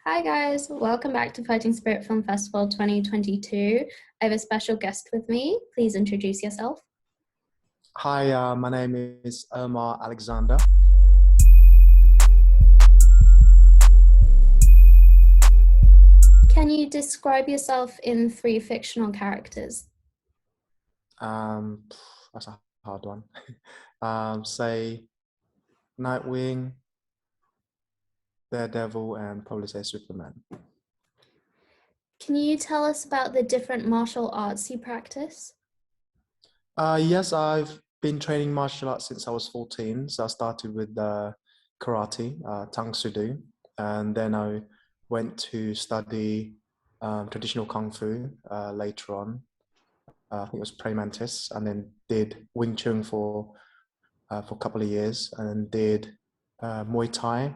Hi guys, welcome back to Fighting Spirit Film Festival 2022. I have a special guest with me. Please introduce yourself. Hi, my name is Ermar Alexander. Can you describe yourself in 3 fictional characters? Um, that's a hard one. Say Nightwing, Daredevil, and probably say Superman. Can you tell us about the different martial arts you practice? Yes, I've been training martial arts since I was 14. So I started with karate, Tang Soo Do, and then I went to study traditional kung fu later on. I think it was praying mantis, and then did Wing Chun for a couple of years, and then did Muay Thai,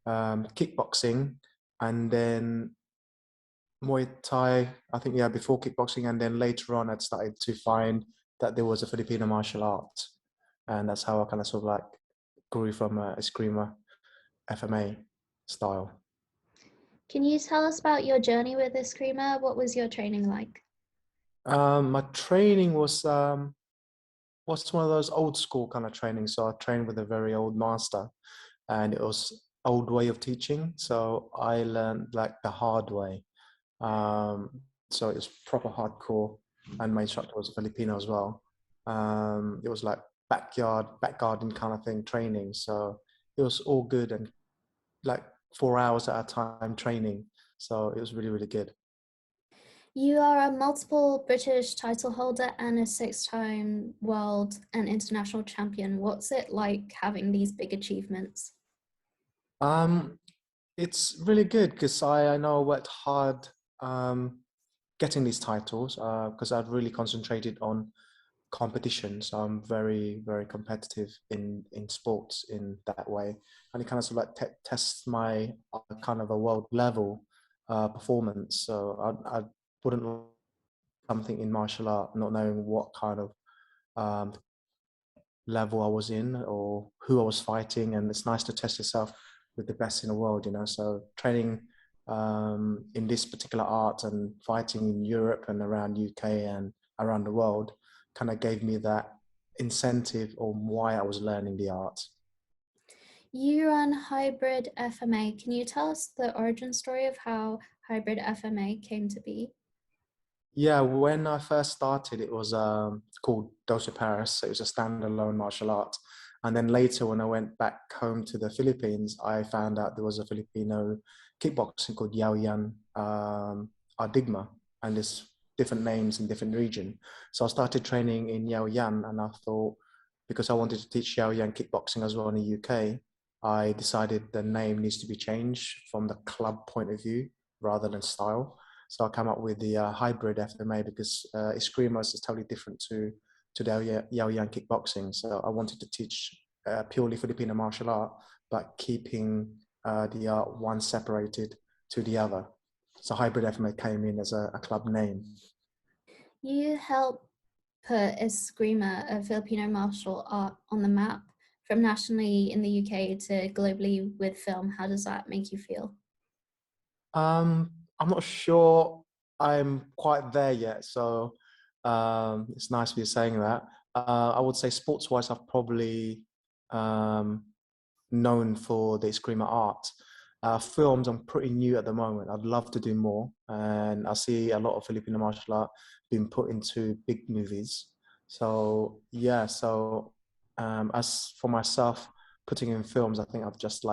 kickboxing, and then Muay Thai. I think before kickboxing, and then later on, I'd started to find that there was a Filipino martial art, and that's how I kind of sort of like grew from Eskrima FMA style. Can you tell us about your journey with Eskrima? What was your training like? My training was one of those old school kind of training. So I trained with a very old master, and it was old way of teaching. So I learned like the hard way. Um, so it was proper hardcore, and my instructor was a Filipino as well. It was like back garden kind of thing training. So it was all good and like 4 hours at a time training. So it was really, really good. You are a multiple British title holder and a 6-time world and international champion. What's it like having these big achievements? Um, it's really good because I know I worked hard getting these titles because I've really concentrated on competitions. I'm very, very competitive in sports in that way, and it kind of sort of like tests my kind of a world level performance. So I wouldn't like something in martial art not knowing what kind of um, level I was in or who I was fighting, and it's nice to test yourself with the best in the world, you know. So training in this particular art and fighting in Europe and around UK and around the world kind of gave me that incentive on why I was learning the art. You run Hybrid FMA. Can you tell us the origin story of how Hybrid FMA came to be? Yeah, when I first started, it was called Dosa Paris. So it was a standalone martial art. And then later, when I went back home to the Philippines, I found out there was a Filipino kickboxing called Yao Yan Adigma, and there's different names in different region. So I started training in Yao Yan, and I thought because I wanted to teach Yao Yan kickboxing as well in the UK, I decided the name needs to be changed from the club point of view rather than style. So I came up with the hybrid FMA because Eskrima is totally different to the Yao Yan kickboxing. So I wanted to teach purely Filipino martial art, but keeping the art one separated to the other. So hybrid FMA came in as a club name. You helped put Eskrima, a Filipino martial art, on the map from nationally in the UK to globally with film. How does that make you feel? I'm not sure I'm quite there yet. So it's nice for you saying that. I would say sports-wise, I've probably um, known for the Eskrima art. Films, I'm pretty new at the moment. I'd love to do more, and I see a lot of Filipino martial art being put into big movies. So yeah, so as for myself, putting in films, I think I've just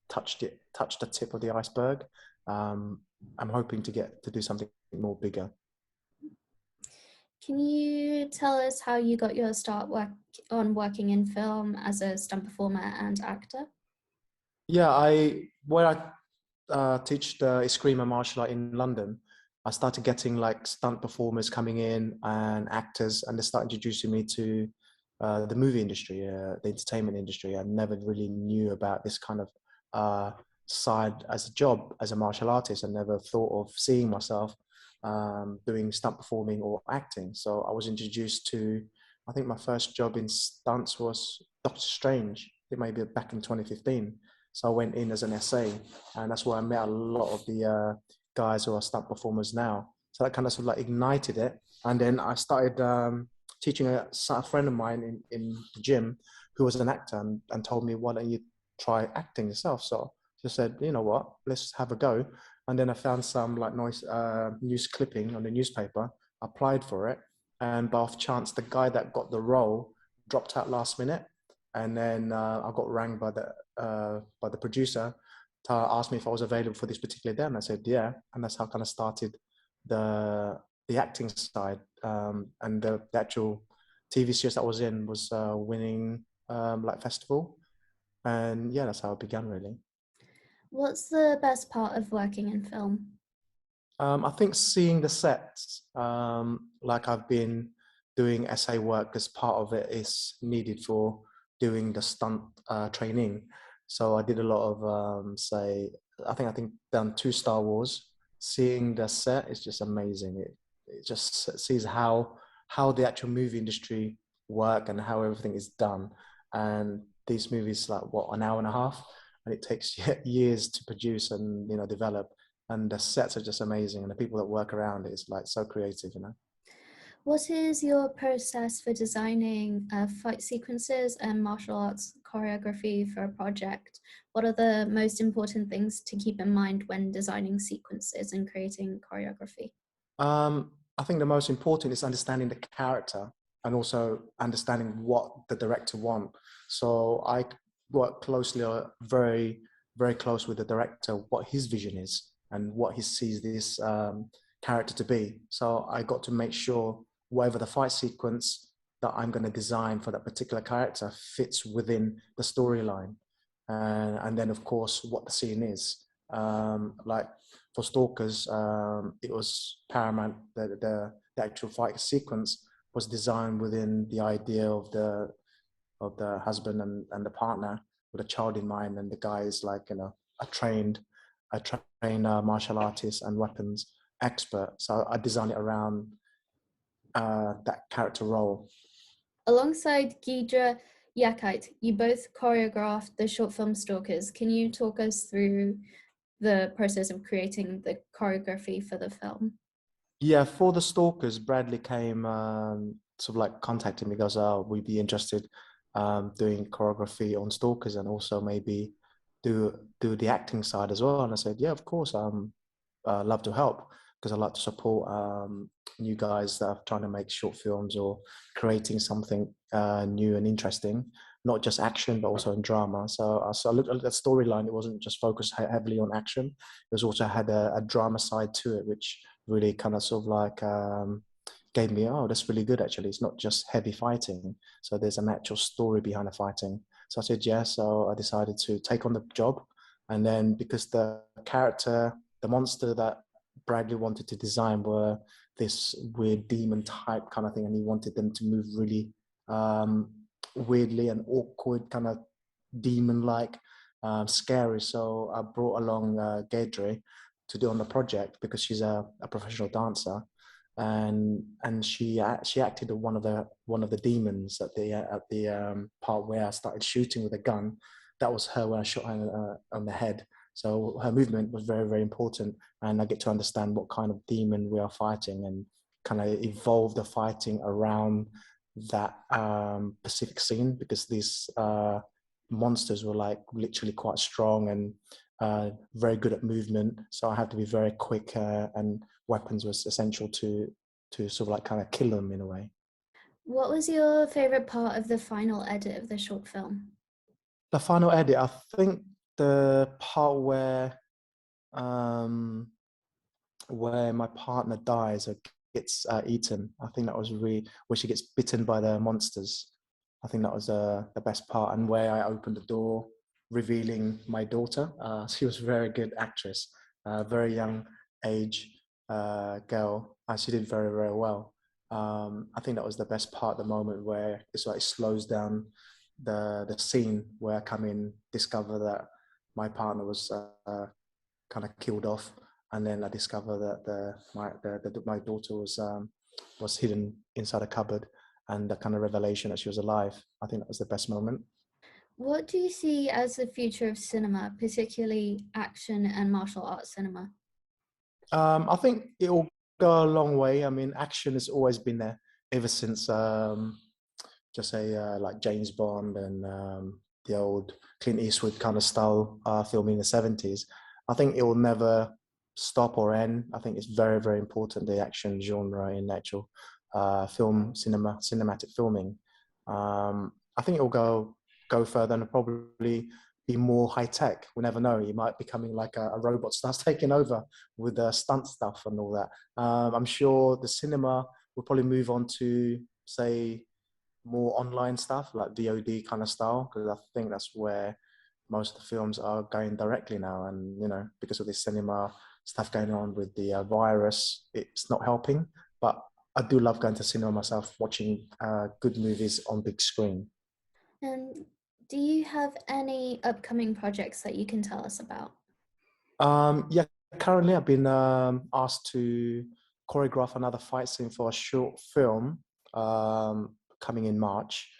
touched the tip of the iceberg. Um, I'm hoping to get to do something more bigger. Can you tell us how you got your start working in film as a stunt performer and actor? Yeah, I teach the Eskrima martial art in London, I started getting like stunt performers coming in and actors, and they started introducing me to the movie industry, the entertainment industry. I never really knew about this kind of side as a job as a martial artist. I never thought of seeing myself doing stunt performing or acting. So I was introduced to, I think my first job in stunts was Doctor Strange. It may be back in 2015. So I went in as an SA, and that's where I met a lot of the guys who are stunt performers now. So that kind of sort of like ignited it. And then I started teaching a friend of mine in the gym who was an actor and told me, why don't you try acting yourself? So just said, you know what, let's have a go. And then I found some like nice news clipping on the newspaper, applied for it. And by off chance, the guy that got the role dropped out last minute. And then I got rang by the producer to ask me if I was available for this particular day. And I said, yeah. And that's how I kind of started the acting side. And the actual TV series that I was in was winning like festival. And yeah, that's how it began really. What's the best part of working in film? I think seeing the sets, like I've been doing essay work as part of it is needed for doing the stunt training. So I did a lot of I think done 2 Star Wars. Seeing the set is just amazing. It just sees how the actual movie industry work and how everything is done. And these movies like what, an hour and a half, and it takes years to produce and develop, and the sets are just amazing, and the people that work around it is like so creative. What is your process for designing fight sequences and martial arts choreography for a project? What are the most important things to keep in mind when designing sequences and creating choreography? I think the most important is understanding the character and also understanding what the director wants. So I work closely, very, very close with the director, what his vision is and what he sees this character to be. So I got to make sure whatever the fight sequence that I'm going to design for that particular character fits within the storyline. And then, of course, what the scene is. Like for Stalkers, it was paramount that the actual fight sequence was designed within the idea of the husband and the partner with a child in mind, and the guy is like a trained martial artist and weapons expert. So I designed it around that character role. Alongside Giedre Jackyte, you both choreographed the short film Stalkers. Can you talk us through the process of creating the choreography for the film? Yeah, for the Stalkers, Bradley came sort of like contacted me, goes, "Oh, we'd be interested doing choreography on Stalkers and also maybe do the acting side as well." And I said, "Yeah, of course, love to help because I like to support new guys that are trying to make short films or creating something new and interesting, not just action but also in drama." So I looked at that storyline. It wasn't just focused heavily on action. It was also had a drama side to it, which really kind of sort of like gave me, oh, that's really good actually. It's not just heavy fighting. So there's an actual story behind the fighting. So I said yes. So I decided to take on the job. And then because the character, the monster that Bradley wanted to design were this weird demon type kind of thing, and he wanted them to move really weirdly and awkward, kind of demon-like, scary. So I brought along Giedre to do on the project because she's a professional dancer, and she acted as one of the demons at the part where I started shooting with a gun. That was her when I shot her on the head. So her movement was very, very important, and I get to understand what kind of demon we are fighting and kind of evolve the fighting around that specific scene, because these monsters were like literally quite strong and very good at movement. So I had to be very quick, and weapons was essential to sort of like kind of kill them in a way. What was your favorite part of the final edit of the short film? The final edit, I think the part um, where my partner dies or gets eaten. I think that was really where she gets bitten by the monsters. I think that was the best part, and where I opened the door, revealing my daughter. She was a very good actress, very young age girl, and she did very, very well. I think that was the best part, the moment where it's like it slows down the scene where I come in, discover that my partner was kind of killed off, and then I discover that my daughter was hidden inside a cupboard, and the kind of revelation that she was alive. I think that was the best moment. What do you see as the future of cinema, particularly action and martial arts cinema? I think it will go a long way. I mean, action has always been there ever since, just say, like James Bond and the old Clint Eastwood kind of style filming in the 70s. I think it will never stop or end. I think it's very, very important, the action genre in actual cinematic filming. I think it will go further and probably be more high tech. We never know. You might be becoming like a robot starts taking over with the stunt stuff and all that. I'm sure the cinema will probably move on to, say, more online stuff like VOD kind of style, because I think that's where most of the films are going directly now. And because of this cinema stuff going on with the virus, it's not helping. But I do love going to cinema myself, watching good movies on big screen. And do you have any upcoming projects that you can tell us about? Yeah, currently I've been asked to choreograph another fight scene for a short film coming in March,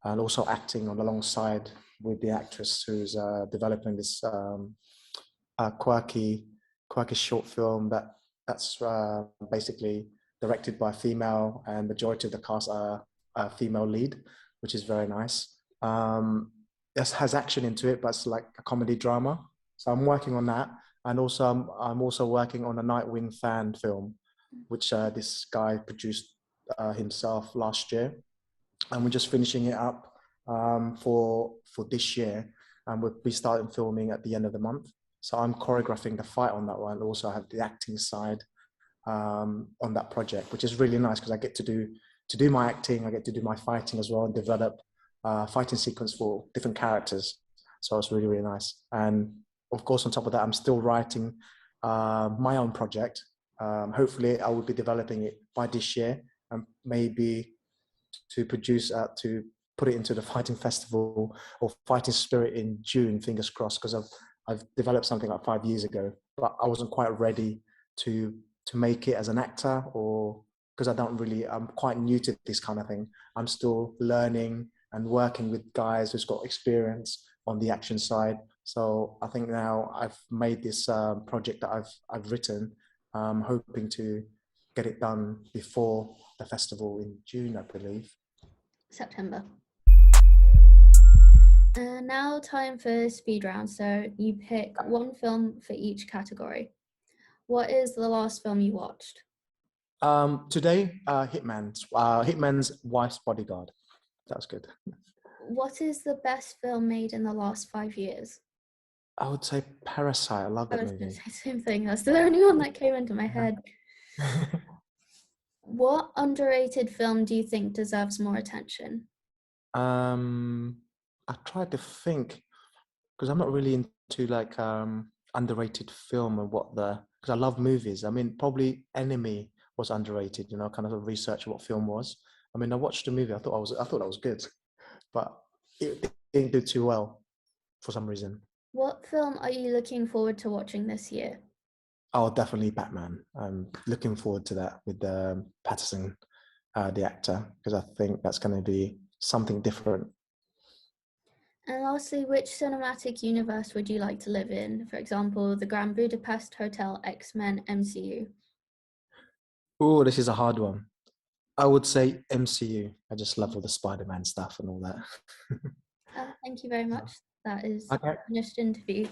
and also acting on alongside with the actress who's developing this quirky short film that's basically directed by a female, and majority of the cast are a female lead, which is very nice. This has action into it, but it's like a comedy drama. So I'm working on that, and also I'm also working on a Nightwing fan film, which this guy produced himself last year, and we're just finishing it up for this year, and we'll be starting filming at the end of the month. So I'm choreographing the fight on that one. Also, I have the acting side on that project, which is really nice because I get to do my acting, I get to do my fighting as well, and develop fighting sequence for different characters. So it's really, really nice. And of course, on top of that, I'm still writing my own project. Hopefully, I will be developing it by this year, and maybe to produce to put it into the fighting festival or fighting spirit in June. Fingers crossed, because I've developed something like 5 years ago, but I wasn't quite ready to make it as an actor, or because I'm quite new to this kind of thing. I'm still learning and working with guys who's got experience on the action side. So I think now I've made this project that I've written, hoping to get it done before the festival in June, I believe. September. Now time for speed round. So you pick one film for each category. What is the last film you watched? Today, Hitman's Wife's Bodyguard. That was good. What is the best film made in the last 5 years? I would say Parasite. I love I that was going to movie. say the same thing. That's the only one that came into my head. What underrated film do you think deserves more attention? I tried to think, because I'm not really into like underrated film and because I love movies. I mean, probably Enemy was underrated. Kind of research what film was. I mean, I watched the movie. I thought that was good, but it didn't do too well for some reason. What film are you looking forward to watching this year? Oh, definitely Batman. I'm looking forward to that with Patterson, the actor, because I think that's going to be something different. And lastly, which cinematic universe would you like to live in? For example, the Grand Budapest Hotel, X-Men, MCU. Oh, this is a hard one. I would say MCU. I just love all the Spider-Man stuff and all that. Thank you very much. That is Okay. a finished interview.